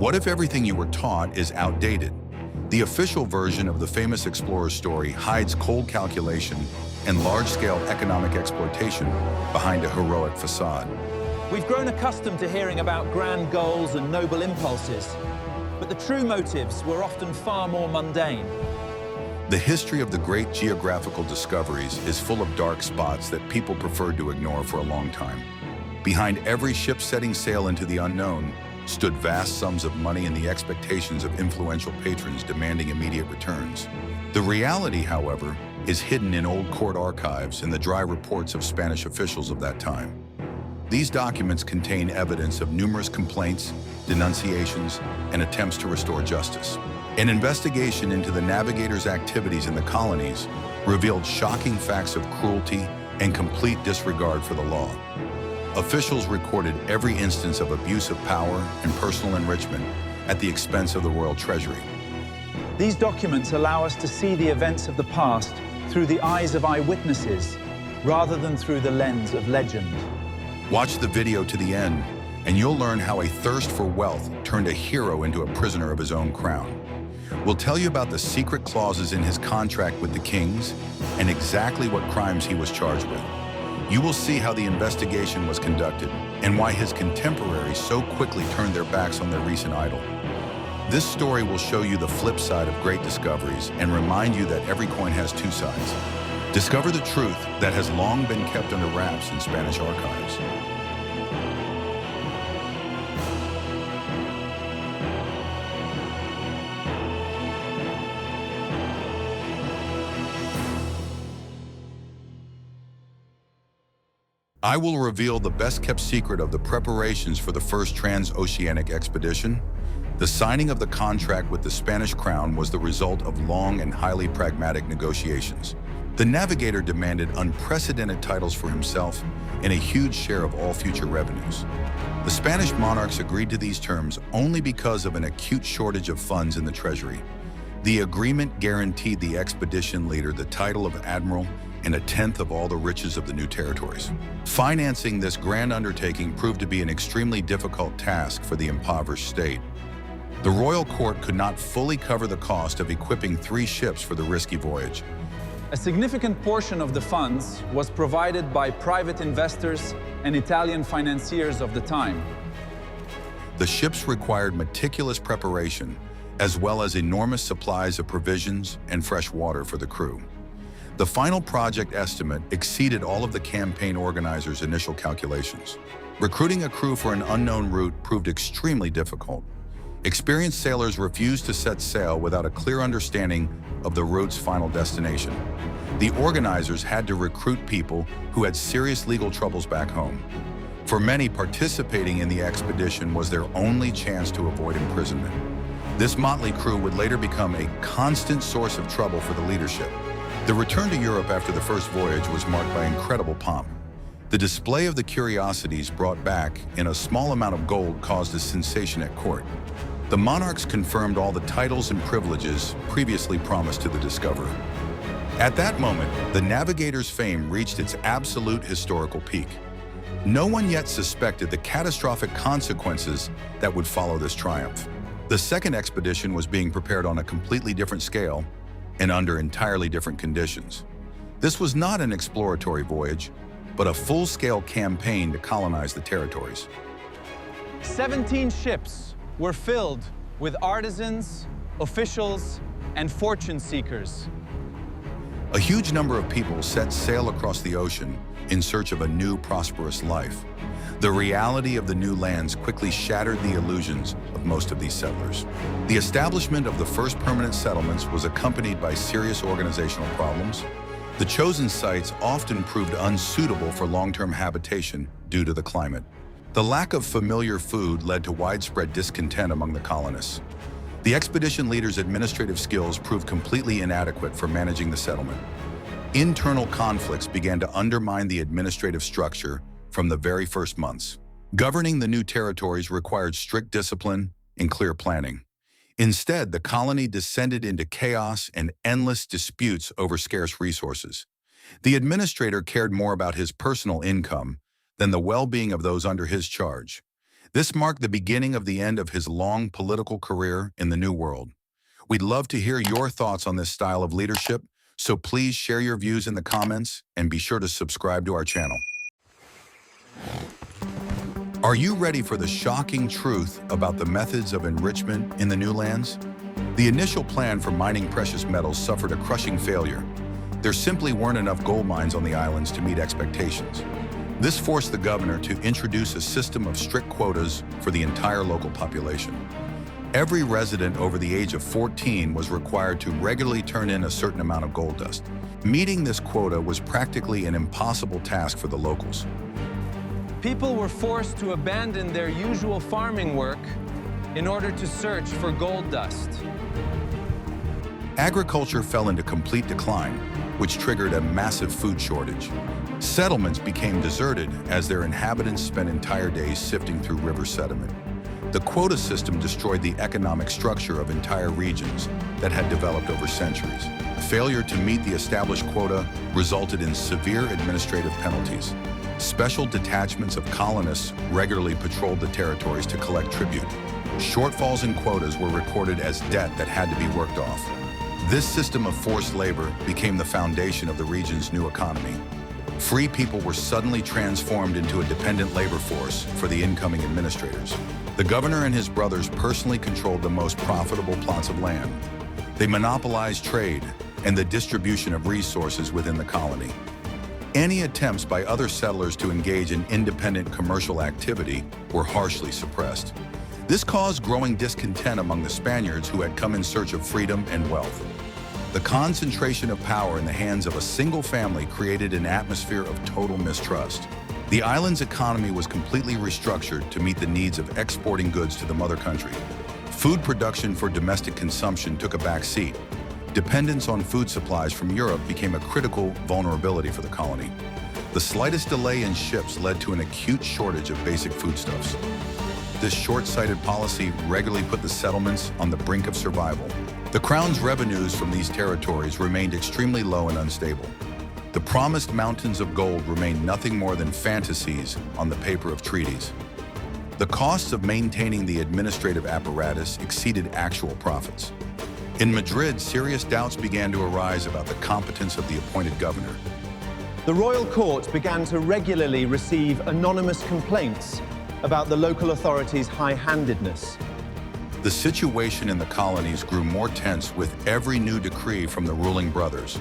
What if everything you were taught is outdated? The official version of the famous explorer's story hides cold calculation and large-scale economic exploitation behind a heroic facade. We've grown accustomed to hearing about grand goals and noble impulses, but the true motives were often far more mundane. The history of the great geographical discoveries is full of dark spots that people preferred to ignore for a long time. Behind every ship setting sail into the unknown stood vast sums of money and the expectations of influential patrons demanding immediate returns. The reality, however, is hidden in old court archives and the dry reports of Spanish officials of that time. These documents contain evidence of numerous complaints, denunciations, and attempts to restore justice. An investigation into the navigators' activities in the colonies revealed shocking facts of cruelty and complete disregard for the law. Officials recorded every instance of abuse of power and personal enrichment at the expense of the royal treasury. These documents allow us to see the events of the past through the eyes of eyewitnesses, rather than through the lens of legend. Watch the video to the end, and you'll learn how a thirst for wealth turned a hero into a prisoner of his own crown. We'll tell you about the secret clauses in his contract with the kings and exactly what crimes he was charged with. You will see how the investigation was conducted and why his contemporaries so quickly turned their backs on their recent idol. This story will show you the flip side of great discoveries and remind you that every coin has two sides. Discover the truth that has long been kept under wraps in Spanish archives. I will reveal the best-kept secret of the preparations for the first transoceanic expedition. The signing of the contract with the Spanish crown was the result of long and highly pragmatic negotiations. The navigator demanded unprecedented titles for himself and a huge share of all future revenues. The Spanish monarchs agreed to these terms only because of an acute shortage of funds in the treasury. The agreement guaranteed the expedition leader the title of admiral and a tenth of all the riches of the new territories. Financing this grand undertaking proved to be an extremely difficult task for the impoverished state. The royal court could not fully cover the cost of equipping 3 ships for the risky voyage. A significant portion of the funds was provided by private investors and Italian financiers of the time. The ships required meticulous preparation, as well as enormous supplies of provisions and fresh water for the crew. The final project estimate exceeded all of the campaign organizers' initial calculations. Recruiting a crew for an unknown route proved extremely difficult. Experienced sailors refused to set sail without a clear understanding of the route's final destination. The organizers had to recruit people who had serious legal troubles back home. For many, participating in the expedition was their only chance to avoid imprisonment. This motley crew would later become a constant source of trouble for the leadership. The return to Europe after the first voyage was marked by incredible pomp. The display of the curiosities brought back in a small amount of gold caused a sensation at court. The monarchs confirmed all the titles and privileges previously promised to the discoverer. At that moment, the navigator's fame reached its absolute historical peak. No one yet suspected the catastrophic consequences that would follow this triumph. The second expedition was being prepared on a completely different scale and under entirely different conditions. This was not an exploratory voyage, but a full-scale campaign to colonize the territories. 17 ships were filled with artisans, officials, and fortune seekers. A huge number of people set sail across the ocean in search of a new, prosperous life. The reality of the new lands quickly shattered the illusions of most of these settlers. The establishment of the first permanent settlements was accompanied by serious organizational problems. The chosen sites often proved unsuitable for long-term habitation due to the climate. The lack of familiar food led to widespread discontent among the colonists. The expedition leaders' administrative skills proved completely inadequate for managing the settlement. Internal conflicts began to undermine the administrative structure from the very first months. Governing the new territories required strict discipline and clear planning. Instead, the colony descended into chaos and endless disputes over scarce resources. The administrator cared more about his personal income than the well-being of those under his charge. This marked the beginning of the end of his long political career in the New World. We'd love to hear your thoughts on this style of leadership, so please share your views in the comments and be sure to subscribe to our channel. Are you ready for the shocking truth about the methods of enrichment in the new lands? The initial plan for mining precious metals suffered a crushing failure. There simply weren't enough gold mines on the islands to meet expectations. This forced the governor to introduce a system of strict quotas for the entire local population. Every resident over the age of 14 was required to regularly turn in a certain amount of gold dust. Meeting this quota was practically an impossible task for the locals. People were forced to abandon their usual farming work in order to search for gold dust. Agriculture fell into complete decline, which triggered a massive food shortage. Settlements became deserted as their inhabitants spent entire days sifting through river sediment. The quota system destroyed the economic structure of entire regions that had developed over centuries. Failure to meet the established quota resulted in severe administrative penalties. Special detachments of colonists regularly patrolled the territories to collect tribute. Shortfalls in quotas were recorded as debt that had to be worked off. This system of forced labor became the foundation of the region's new economy. Free people were suddenly transformed into a dependent labor force for the incoming administrators. The governor and his brothers personally controlled the most profitable plots of land. They monopolized trade and the distribution of resources within the colony. Any attempts by other settlers to engage in independent commercial activity were harshly suppressed. This caused growing discontent among the Spaniards who had come in search of freedom and wealth. The concentration of power in the hands of a single family created an atmosphere of total mistrust. The island's economy was completely restructured to meet the needs of exporting goods to the mother country. Food production for domestic consumption took a back seat. Dependence on food supplies from Europe became a critical vulnerability for the colony. The slightest delay in ships led to an acute shortage of basic foodstuffs. This short-sighted policy regularly put the settlements on the brink of survival. The crown's revenues from these territories remained extremely low and unstable. The promised mountains of gold remained nothing more than fantasies on the paper of treaties. The costs of maintaining the administrative apparatus exceeded actual profits. In Madrid, serious doubts began to arise about the competence of the appointed governor. The royal court began to regularly receive anonymous complaints about the local authorities' high-handedness. The situation in the colonies grew more tense with every new decree from the ruling brothers.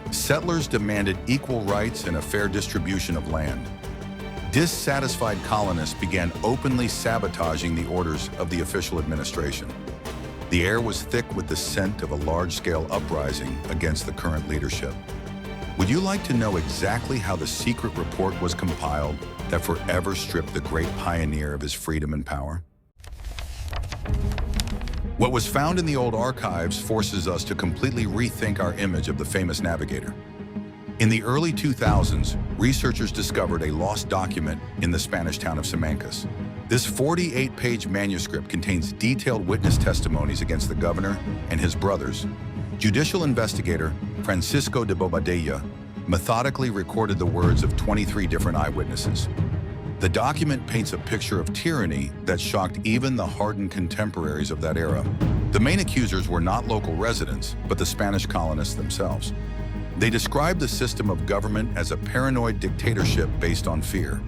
Settlers demanded equal rights and a fair distribution of land. Dissatisfied colonists began openly sabotaging the orders of the official administration. The air was thick with the scent of a large-scale uprising against the current leadership. Would you like to know exactly how the secret report was compiled that forever stripped the great pioneer of his freedom and power? What was found in the old archives forces us to completely rethink our image of the famous navigator. In the early 2000s, researchers discovered a lost document in the Spanish town of Simancas. This 48-page manuscript contains detailed witness testimonies against the governor and his brothers. Judicial investigator Francisco de Bobadilla methodically recorded the words of 23 different eyewitnesses. The document paints a picture of tyranny that shocked even the hardened contemporaries of that era. The main accusers were not local residents, but the Spanish colonists themselves. They described the system of government as a paranoid dictatorship based on fear.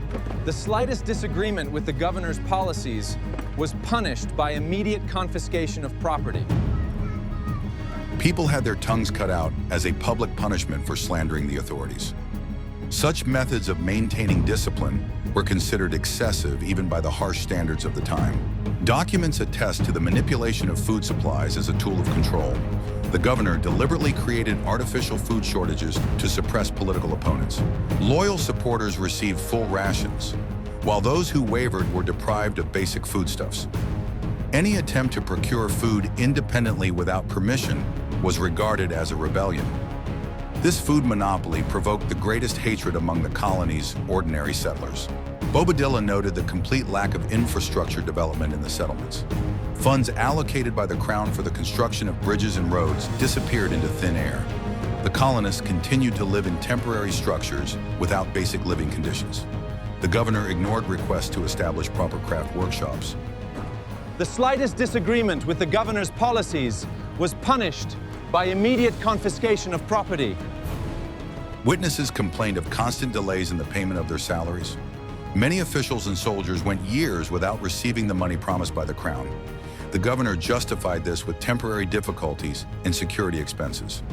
The slightest disagreement with the governor's policies was punished by immediate confiscation of property. People had their tongues cut out as a public punishment for slandering the authorities. Such methods of maintaining discipline were considered excessive even by the harsh standards of the time. Documents attest to the manipulation of food supplies as a tool of control. The governor deliberately created artificial food shortages to suppress political opponents. Loyal supporters received full rations, while those who wavered were deprived of basic foodstuffs. Any attempt to procure food independently without permission was regarded as a rebellion. This food monopoly provoked the greatest hatred among the colony's ordinary settlers. Bobadilla noted the complete lack of infrastructure development in the settlements. Funds allocated by the Crown for the construction of bridges and roads disappeared into thin air. The colonists continued to live in temporary structures without basic living conditions. The governor ignored requests to establish proper craft workshops. The slightest disagreement with the governor's policies was punished by immediate confiscation of property. Witnesses complained of constant delays in the payment of their salaries. Many officials and soldiers went years without receiving the money promised by the crown. The governor justified this with temporary difficulties and security expenses.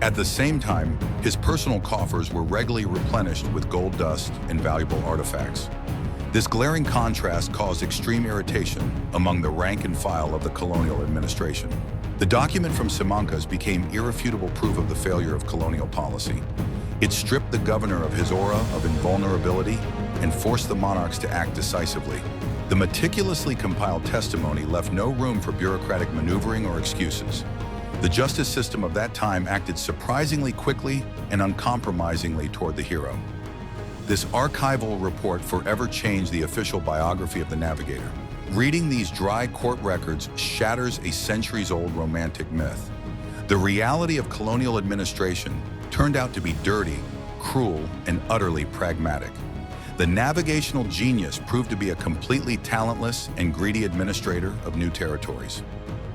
At the same time, his personal coffers were regularly replenished with gold dust and valuable artifacts. This glaring contrast caused extreme irritation among the rank and file of the colonial administration. The document from Simancas became irrefutable proof of the failure of colonial policy. It stripped the governor of his aura of invulnerability and forced the monarchs to act decisively. The meticulously compiled testimony left no room for bureaucratic maneuvering or excuses. The justice system of that time acted surprisingly quickly and uncompromisingly toward the hero. This archival report forever changed the official biography of the navigator. Reading these dry court records shatters a centuries-old romantic myth. The reality of colonial administration turned out to be dirty, cruel, and utterly pragmatic. The navigational genius proved to be a completely talentless and greedy administrator of new territories.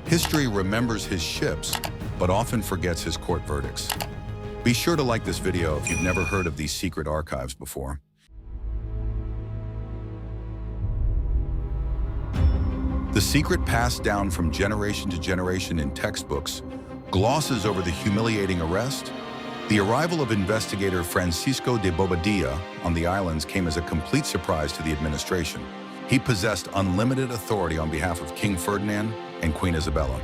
History remembers his ships, but often forgets his court verdicts. Be sure to like this video if you've never heard of these secret archives before. The secret passed down from generation to generation in textbooks glosses over the humiliating arrest. The arrival of investigator Francisco de Bobadilla on the islands came as a complete surprise to the administration. He possessed unlimited authority on behalf of King Ferdinand and Queen Isabella.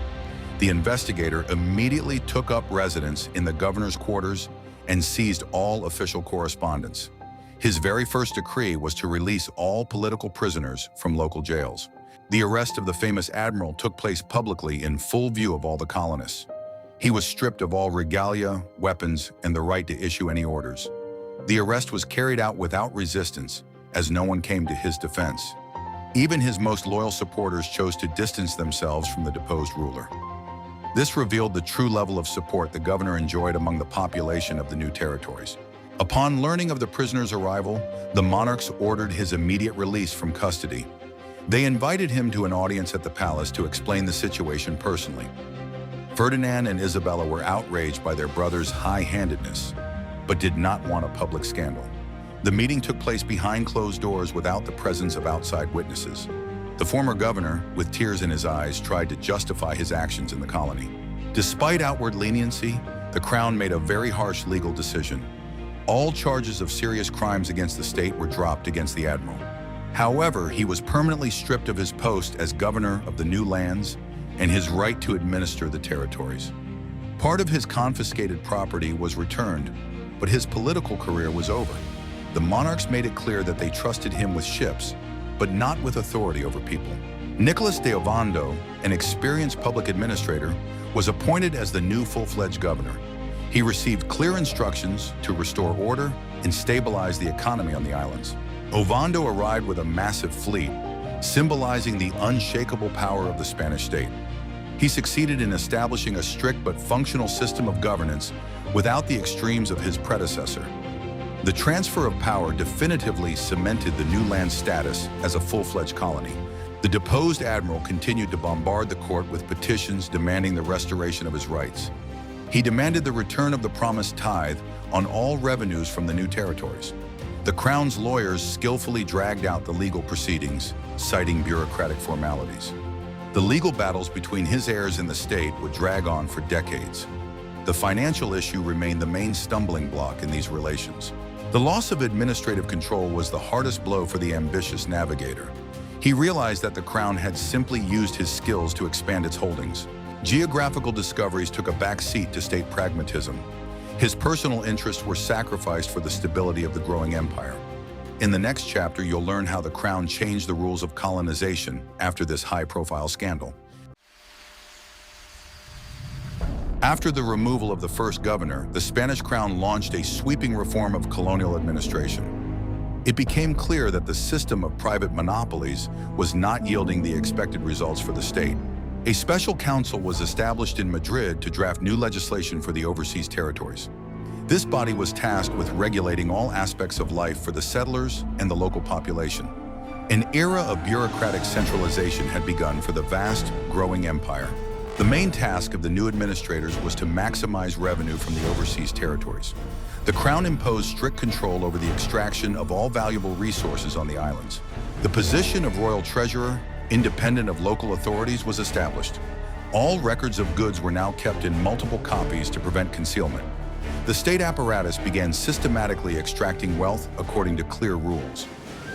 The investigator immediately took up residence in the governor's quarters and seized all official correspondence. His very first decree was to release all political prisoners from local jails. The arrest of the famous admiral took place publicly in full view of all the colonists. He was stripped of all regalia, weapons, and the right to issue any orders. The arrest was carried out without resistance, as no one came to his defense. Even his most loyal supporters chose to distance themselves from the deposed ruler. This revealed the true level of support the governor enjoyed among the population of the new territories. Upon learning of the prisoner's arrival, the monarchs ordered his immediate release from custody. They invited him to an audience at the palace to explain the situation personally. Ferdinand and Isabella were outraged by their brother's high-handedness, but did not want a public scandal. The meeting took place behind closed doors without the presence of outside witnesses. The former governor, with tears in his eyes, tried to justify his actions in the colony. Despite outward leniency, the crown made a very harsh legal decision. All charges of serious crimes against the state were dropped against the admiral. However, he was permanently stripped of his post as governor of the new lands and his right to administer the territories. Part of his confiscated property was returned, but his political career was over. The monarchs made it clear that they trusted him with ships, but not with authority over people. Nicholas de Ovando, an experienced public administrator, was appointed as the new full-fledged governor. He received clear instructions to restore order and stabilize the economy on the islands. Ovando arrived with a massive fleet, symbolizing the unshakable power of the Spanish state. He succeeded in establishing a strict but functional system of governance without the extremes of his predecessor. The transfer of power definitively cemented the new land status as a full-fledged colony. The deposed admiral continued to bombard the court with petitions demanding the restoration of his rights. He demanded the return of the promised tithe on all revenues from the new territories. The crown's lawyers skillfully dragged out the legal proceedings, citing bureaucratic formalities. The legal battles between his heirs and the state would drag on for decades. The financial issue remained the main stumbling block in these relations. The loss of administrative control was the hardest blow for the ambitious navigator. He realized that the crown had simply used his skills to expand its holdings. Geographical discoveries took a back seat to state pragmatism. His personal interests were sacrificed for the stability of the growing empire. In the next chapter, you'll learn how the crown changed the rules of colonization after this high-profile scandal. After the removal of the first governor, the Spanish crown launched a sweeping reform of colonial administration. It became clear that the system of private monopolies was not yielding the expected results for the state. A special council was established in Madrid to draft new legislation for the overseas territories. This body was tasked with regulating all aspects of life for the settlers and the local population. An era of bureaucratic centralization had begun for the vast, growing empire. The main task of the new administrators was to maximize revenue from the overseas territories. The crown imposed strict control over the extraction of all valuable resources on the islands. The position of royal treasurer, independent of local authorities, was established. All records of goods were now kept in multiple copies to prevent concealment. The state apparatus began systematically extracting wealth according to clear rules.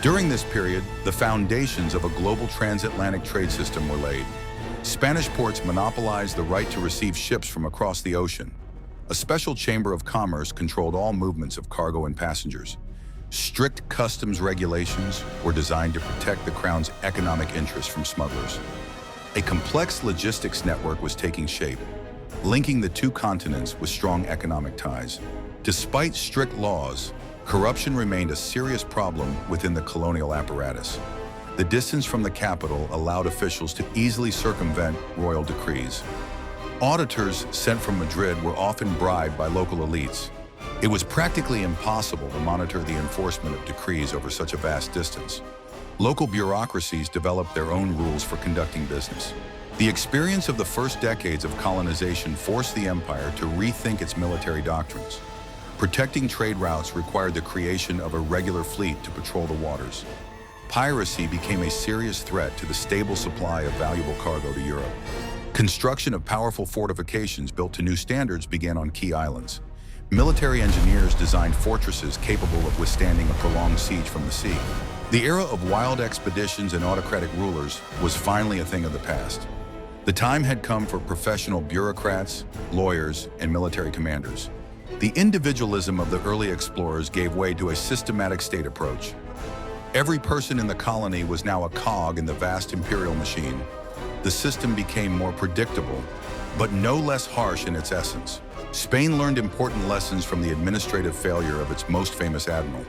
During this period, the foundations of a global transatlantic trade system were laid. Spanish ports monopolized the right to receive ships from across the ocean. A special chamber of commerce controlled all movements of cargo and passengers. Strict customs regulations were designed to protect the crown's economic interests from smugglers. A complex logistics network was taking shape, linking the two continents with strong economic ties. Despite strict laws, corruption remained a serious problem within the colonial apparatus. The distance from the capital allowed officials to easily circumvent royal decrees. Auditors sent from Madrid were often bribed by local elites. It was practically impossible to monitor the enforcement of decrees over such a vast distance. Local bureaucracies developed their own rules for conducting business. The experience of the first decades of colonization forced the empire to rethink its military doctrines. Protecting trade routes required the creation of a regular fleet to patrol the waters. Piracy became a serious threat to the stable supply of valuable cargo to Europe. Construction of powerful fortifications built to new standards began on key islands. Military engineers designed fortresses capable of withstanding a prolonged siege from the sea. The era of wild expeditions and autocratic rulers was finally a thing of the past. The time had come for professional bureaucrats, lawyers, and military commanders. The individualism of the early explorers gave way to a systematic state approach. Every person in the colony was now a cog in the vast imperial machine. The system became more predictable, but no less harsh in its essence. Spain learned important lessons from the administrative failure of its most famous admiral.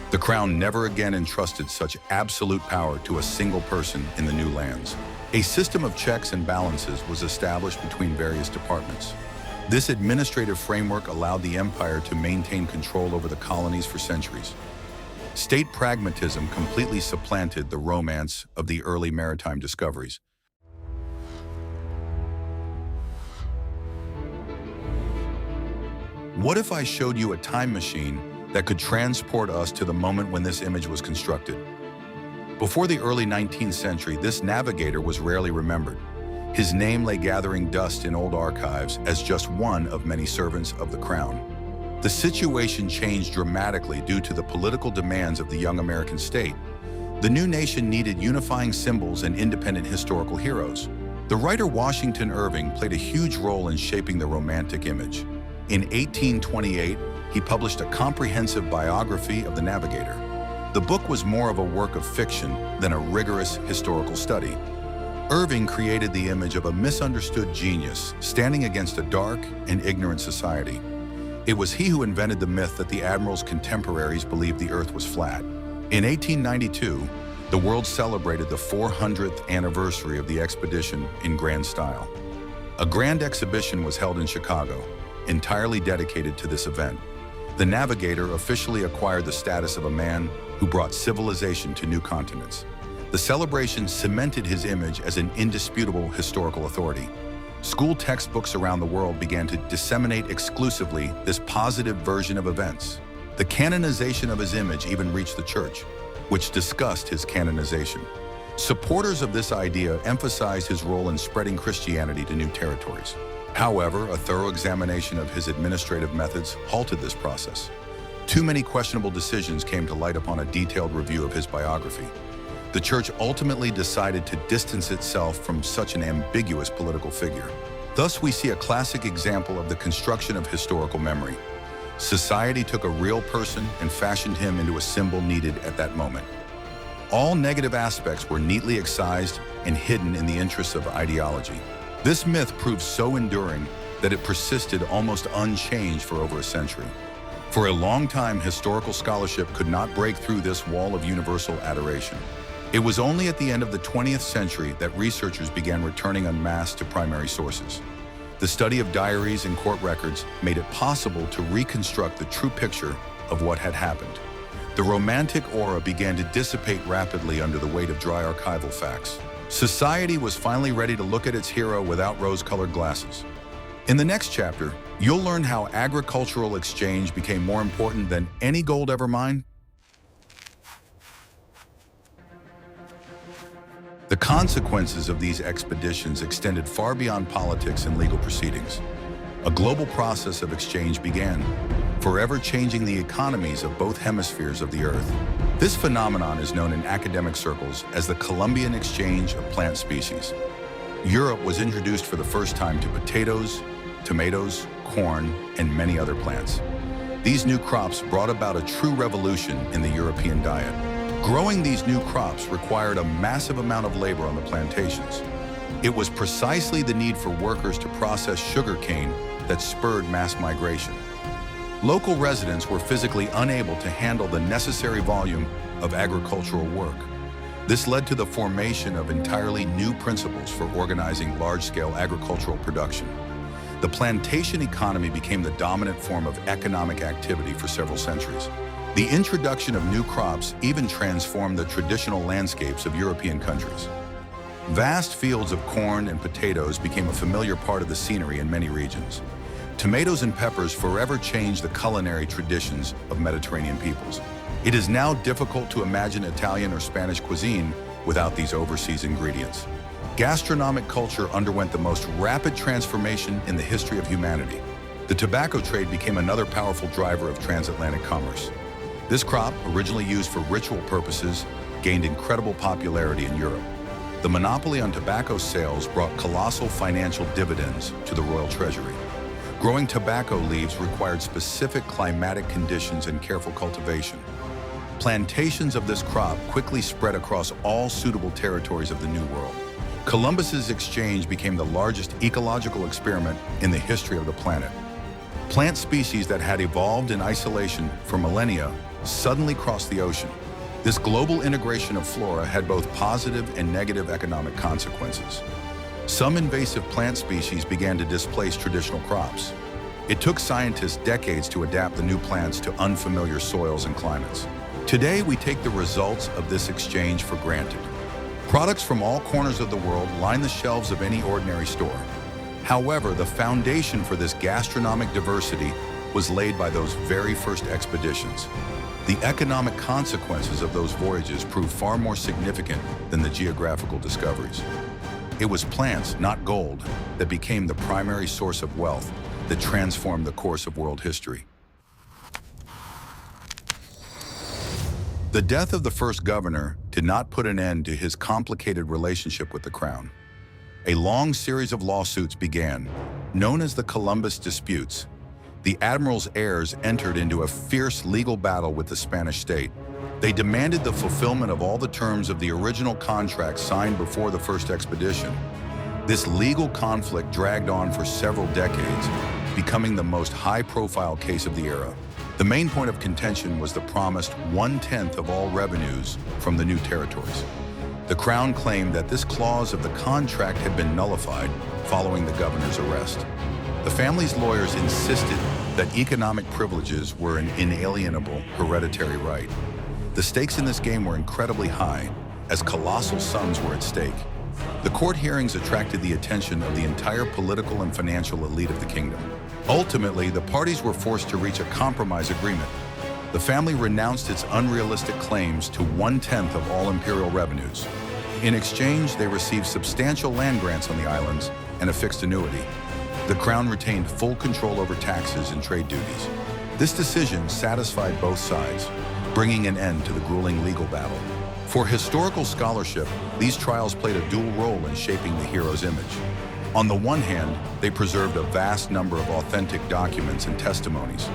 The crown never again entrusted such absolute power to a single person in the new lands. A system of checks and balances was established between various departments. This administrative framework allowed the empire to maintain control over the colonies for centuries. State pragmatism completely supplanted the romance of the early maritime discoveries. What if I showed you a time machine that could transport us to the moment when this image was constructed? Before the early 19th century, this navigator was rarely remembered. His name lay gathering dust in old archives as just one of many servants of the crown. The situation changed dramatically due to the political demands of the young American state. The new nation needed unifying symbols and independent historical heroes. The writer Washington Irving played a huge role in shaping the romantic image. In 1828, he published a comprehensive biography of the navigator. The book was more of a work of fiction than a rigorous historical study. Irving created the image of a misunderstood genius standing against a dark and ignorant society. It was he who invented the myth that the admiral's contemporaries believed the earth was flat. In 1892, the world celebrated the 400th anniversary of the expedition in grand style. A grand exhibition was held in Chicago, entirely dedicated to this event. The navigator officially acquired the status of a man who brought civilization to new continents. The celebration cemented his image as an indisputable historical authority. School textbooks around the world began to disseminate exclusively this positive version of events. The canonization of his image even reached the church, which discussed his canonization. Supporters of this idea emphasized his role in spreading Christianity to new territories. However, a thorough examination of his administrative methods halted this process. Too many questionable decisions came to light upon a detailed review of his biography. The church ultimately decided to distance itself from such an ambiguous political figure. Thus, we see a classic example of the construction of historical memory. Society took a real person and fashioned him into a symbol needed at that moment. All negative aspects were neatly excised and hidden in the interests of ideology. This myth proved so enduring that it persisted almost unchanged for over a century. For a long time, historical scholarship could not break through this wall of universal adoration. It was only at the end of the 20th century that researchers began returning en masse to primary sources. The study of diaries and court records made it possible to reconstruct the true picture of what had happened. The romantic aura began to dissipate rapidly under the weight of dry archival facts. Society was finally ready to look at its hero without rose-colored glasses. In the next chapter, you'll learn how agricultural exchange became more important than any gold ever mined. The consequences of these expeditions extended far beyond politics and legal proceedings. A global process of exchange began, forever changing the economies of both hemispheres of the Earth. This phenomenon is known in academic circles as the Columbian exchange of plant species. Europe was introduced for the first time to potatoes, tomatoes, corn, and many other plants. These new crops brought about a true revolution in the European diet. Growing these new crops required a massive amount of labor on the plantations. It was precisely the need for workers to process sugarcane that spurred mass migration. Local residents were physically unable to handle the necessary volume of agricultural work. This led to the formation of entirely new principles for organizing large-scale agricultural production. The plantation economy became the dominant form of economic activity for several centuries. The introduction of new crops even transformed the traditional landscapes of European countries. Vast fields of corn and potatoes became a familiar part of the scenery in many regions. Tomatoes and peppers forever changed the culinary traditions of Mediterranean peoples. It is now difficult to imagine Italian or Spanish cuisine without these overseas ingredients. Gastronomic culture underwent the most rapid transformation in the history of humanity. The tobacco trade became another powerful driver of transatlantic commerce. This crop, originally used for ritual purposes, gained incredible popularity in Europe. The monopoly on tobacco sales brought colossal financial dividends to the royal treasury. Growing tobacco leaves required specific climatic conditions and careful cultivation. Plantations of this crop quickly spread across all suitable territories of the New World. Columbus's exchange became the largest ecological experiment in the history of the planet. Plant species that had evolved in isolation for millennia suddenly crossed the ocean. This global integration of flora had both positive and negative economic consequences. Some invasive plant species began to displace traditional crops. It took scientists decades to adapt the new plants to unfamiliar soils and climates. Today, we take the results of this exchange for granted. Products from all corners of the world line the shelves of any ordinary store. However, the foundation for this gastronomic diversity was laid by those very first expeditions. The economic consequences of those voyages proved far more significant than the geographical discoveries. It was plants, not gold, that became the primary source of wealth that transformed the course of world history. The death of the first governor did not put an end to his complicated relationship with the crown. A long series of lawsuits began, known as the Columbus Disputes. The admiral's heirs entered into a fierce legal battle with the Spanish state. They demanded the fulfillment of all the terms of the original contract signed before the first expedition. This legal conflict dragged on for several decades, becoming the most high-profile case of the era. The main point of contention was the promised 1/10 of all revenues from the new territories. The Crown claimed that this clause of the contract had been nullified following the governor's arrest. The family's lawyers insisted that economic privileges were an inalienable hereditary right. The stakes in this game were incredibly high, as colossal sums were at stake. The court hearings attracted the attention of the entire political and financial elite of the kingdom. Ultimately, the parties were forced to reach a compromise agreement. The family renounced its unrealistic claims to 1/10 of all imperial revenues. In exchange, they received substantial land grants on the islands and a fixed annuity. The crown retained full control over taxes and trade duties. This decision satisfied both sides, bringing an end to the grueling legal battle. For historical scholarship, these trials played a dual role in shaping the hero's image. On the one hand, they preserved a vast number of authentic documents and testimonies.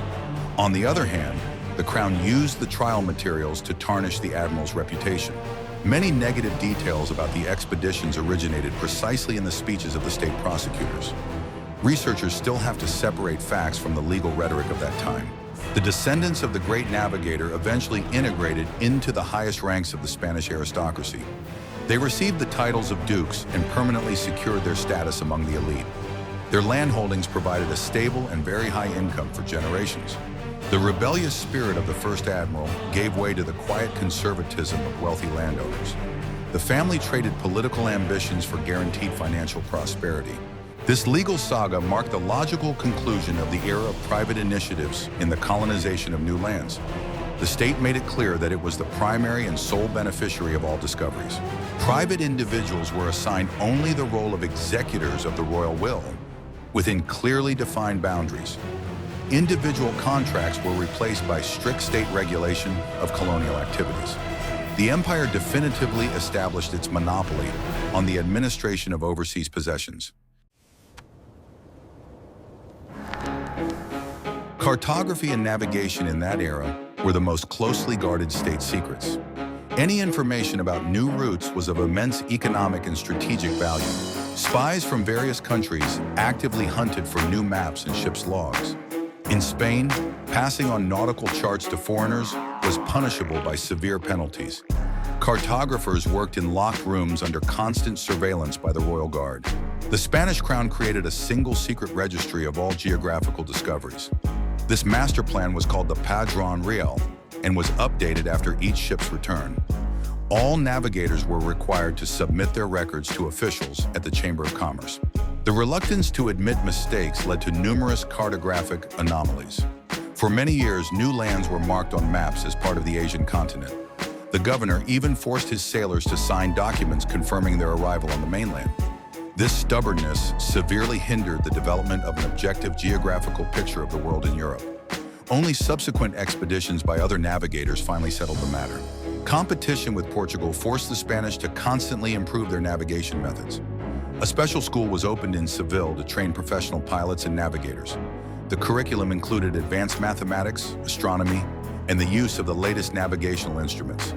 On the other hand, the crown used the trial materials to tarnish the admiral's reputation. Many negative details about the expeditions originated precisely in the speeches of the state prosecutors. Researchers still have to separate facts from the legal rhetoric of that time. The descendants of the great navigator eventually integrated into the highest ranks of the Spanish aristocracy. They received the titles of dukes and permanently secured their status among the elite. Their land holdings provided a stable and very high income for generations. The rebellious spirit of the first admiral gave way to the quiet conservatism of wealthy landowners. The family traded political ambitions for guaranteed financial prosperity. This legal saga marked the logical conclusion of the era of private initiatives in the colonization of new lands. The state made it clear that it was the primary and sole beneficiary of all discoveries. Private individuals were assigned only the role of executors of the royal will, within clearly defined boundaries. Individual contracts were replaced by strict state regulation of colonial activities. The empire definitively established its monopoly on the administration of overseas possessions. Cartography and navigation in that era were the most closely guarded state secrets. Any information about new routes was of immense economic and strategic value. Spies from various countries actively hunted for new maps and ships' logs. In Spain, passing on nautical charts to foreigners was punishable by severe penalties. Cartographers worked in locked rooms under constant surveillance by the Royal Guard. The Spanish crown created a single secret registry of all geographical discoveries. This master plan was called the Padrón Real and was updated after each ship's return. All navigators were required to submit their records to officials at the Chamber of Commerce. The reluctance to admit mistakes led to numerous cartographic anomalies. For many years, new lands were marked on maps as part of the Asian continent. The governor even forced his sailors to sign documents confirming their arrival on the mainland. This stubbornness severely hindered the development of an objective geographical picture of the world in Europe. Only subsequent expeditions by other navigators finally settled the matter. Competition with Portugal forced the Spanish to constantly improve their navigation methods. A special school was opened in Seville to train professional pilots and navigators. The curriculum included advanced mathematics, astronomy, and the use of the latest navigational instruments.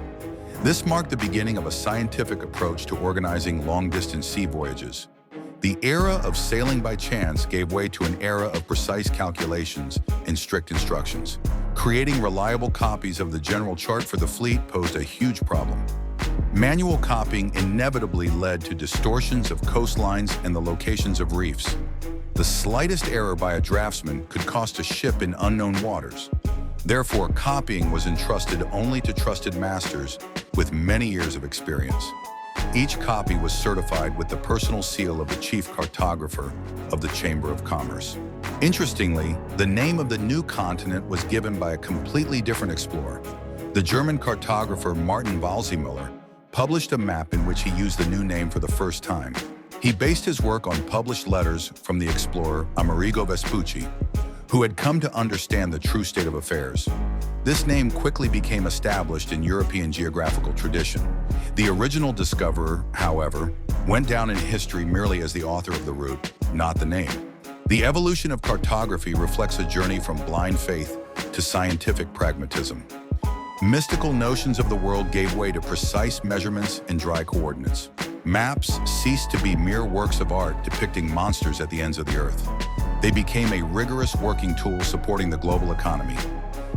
This marked the beginning of a scientific approach to organizing long-distance sea voyages. The era of sailing by chance gave way to an era of precise calculations and strict instructions. Creating reliable copies of the general chart for the fleet posed a huge problem. Manual copying inevitably led to distortions of coastlines and the locations of reefs. The slightest error by a draftsman could cost a ship in unknown waters. Therefore, copying was entrusted only to trusted masters with many years of experience. Each copy was certified with the personal seal of the chief cartographer of the Chamber of Commerce. Interestingly, the name of the new continent was given by a completely different explorer. The German cartographer Martin Waldseemüller published a map in which he used the new name for the first time. He based his work on published letters from the explorer Amerigo Vespucci, who had come to understand the true state of affairs. This name quickly became established in European geographical tradition. The original discoverer, however, went down in history merely as the author of the route, not the name. The evolution of cartography reflects a journey from blind faith to scientific pragmatism. Mystical notions of the world gave way to precise measurements and dry coordinates. Maps ceased to be mere works of art depicting monsters at the ends of the earth. They became a rigorous working tool supporting the global economy.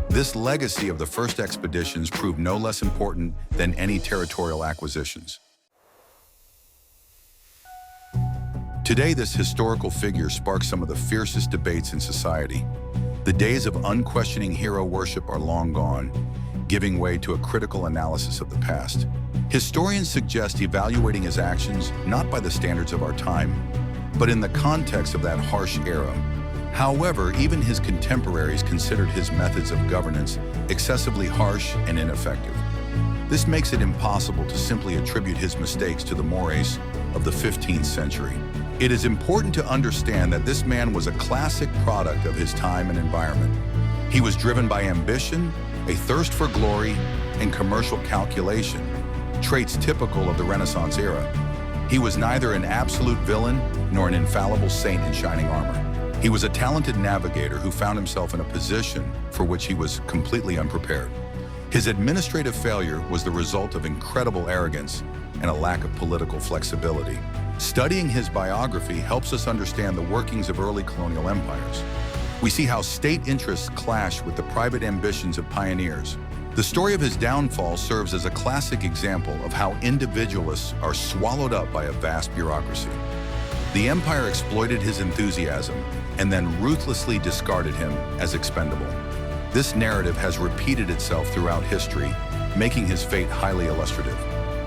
This legacy of the first expeditions proved no less important than any territorial acquisitions. Today, this historical figure sparks some of the fiercest debates in society. The days of unquestioning hero worship are long gone, giving way to a critical analysis of the past. Historians suggest evaluating his actions not by the standards of our time, but in the context of that harsh era. However, even his contemporaries considered his methods of governance excessively harsh and ineffective. This makes it impossible to simply attribute his mistakes to the mores of the 15th century. It is important to understand that this man was a classic product of his time and environment. He was driven by ambition, a thirst for glory, and commercial calculation, traits typical of the Renaissance era. He was neither an absolute villain nor an infallible saint in shining armor. He was a talented navigator who found himself in a position for which he was completely unprepared. His administrative failure was the result of incredible arrogance and a lack of political flexibility. Studying his biography helps us understand the workings of early colonial empires. We see how state interests clash with the private ambitions of pioneers. The story of his downfall serves as a classic example of how individualists are swallowed up by a vast bureaucracy. The empire exploited his enthusiasm and then ruthlessly discarded him as expendable. This narrative has repeated itself throughout history, making his fate highly illustrative.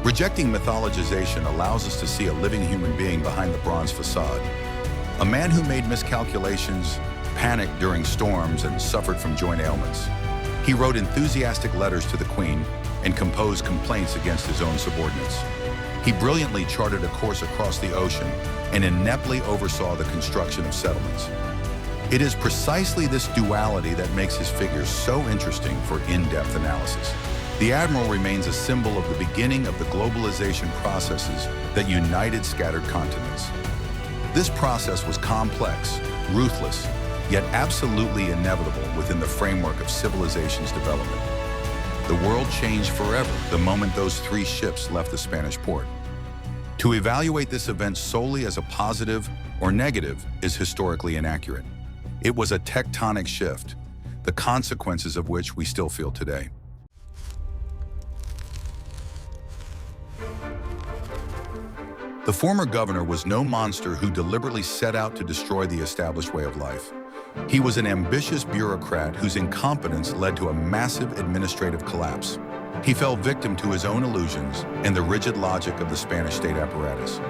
Rejecting mythologization allows us to see a living human being behind the bronze facade. A man who made miscalculations, panicked during storms, and suffered from joint ailments. He wrote enthusiastic letters to the queen and composed complaints against his own subordinates. He brilliantly charted a course across the ocean and ineptly oversaw the construction of settlements. It is precisely this duality that makes his figure so interesting for in-depth analysis. The admiral remains a symbol of the beginning of the globalization processes that united scattered continents. This process was complex, ruthless, yet absolutely inevitable within the framework of civilization's development. The world changed forever the moment those 3 ships left the Spanish port. To evaluate this event solely as a positive or negative is historically inaccurate. It was a tectonic shift, the consequences of which we still feel today. The former governor was no monster who deliberately set out to destroy the established way of life. He was an ambitious bureaucrat whose incompetence led to a massive administrative collapse. He fell victim to his own illusions and the rigid logic of the Spanish state apparatus.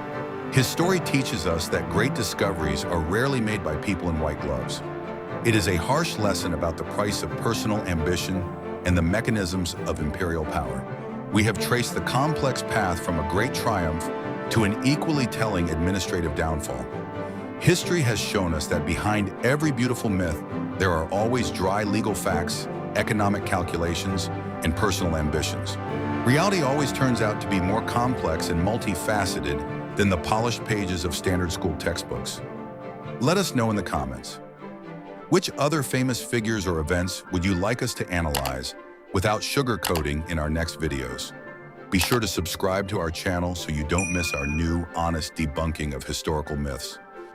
His story teaches us that great discoveries are rarely made by people in white gloves. It is a harsh lesson about the price of personal ambition and the mechanisms of imperial power. We have traced the complex path from a great triumph to an equally telling administrative downfall. History has shown us that behind every beautiful myth, there are always dry legal facts, economic calculations, and personal ambitions. Reality always turns out to be more complex and multifaceted than the polished pages of standard school textbooks. Let us know in the comments. Which other famous figures or events would you like us to analyze without sugarcoating in our next videos? Be sure to subscribe to our channel so you don't miss our new, honest debunking of historical myths.